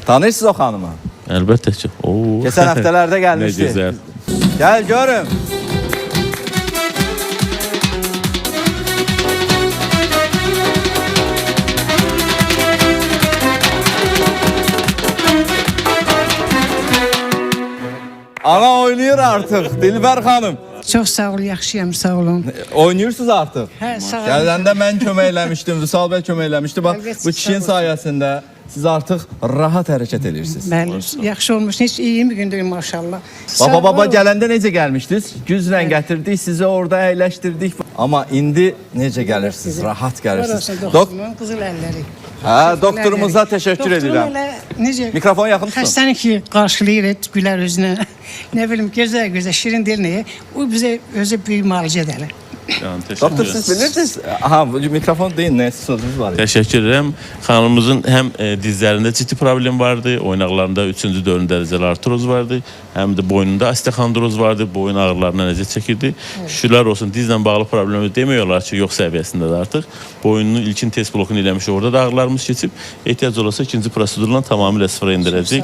Tanırsınız o xanımı? Əlbəttə ki. Oo. Keçən həftələrdə Ne gəlmişdi. güzel. Gel görüm. Ana oynayır artık Dilber Hanım. Çox sağ ol, yaxşıyam, sağ olun. Oynuyorsunuz artık. Hə, sağ olun. Gələndə mən kömək eləmişdim, Vüsal bəy kömək eləmişdi. Bax, Əlbəttə, bu kişinin sağ olun. sayəsində siz artıq rahat hərəkət edirsiniz. Bəli, yaxşı olmuş. Heç iyiyim bir gündür maşallah. Baba gələndə necə gəlmişdiniz? Güclə gətirdik, sizi orada əyləşdirdik. Amma indi necə gəlirsiniz? Rahat gəlirsiniz. Doktorumun qızıl əlləri. Hə, doktorumuza təşəkkür edirəm. Necə? Mikrofonu yaxın tutun. Xəstəni ki, qarşılayır, gülər özünə. Nə bilim, gözəl, şirin dilini. O bizə özü böyük müalicə edər. Yani teşekkür Doktor ederim. siz bilirsiniz. Aha, bu mikrofon deyin, nə sözünüz var? Teşekkür ederim. Xanımımızın hem dizlərində ciddi problem vardı, oynaqlarında 3-cü 4-cü dərəcəli artroz vardı, hem de boynunda osteokondroz vardı, boyun ağrılarından əziyyət çəkirdi. Şükürlər olsun, dizlə bağlı problemi demiyorlar ki, yox səviyyəsindədir artıq. Boynunun ilkin test blokunu eləmiş, orada da ağrılarımız keçib, ehtiyac olursa ikinci prosedurla tamamilə sıfıra indirəcək.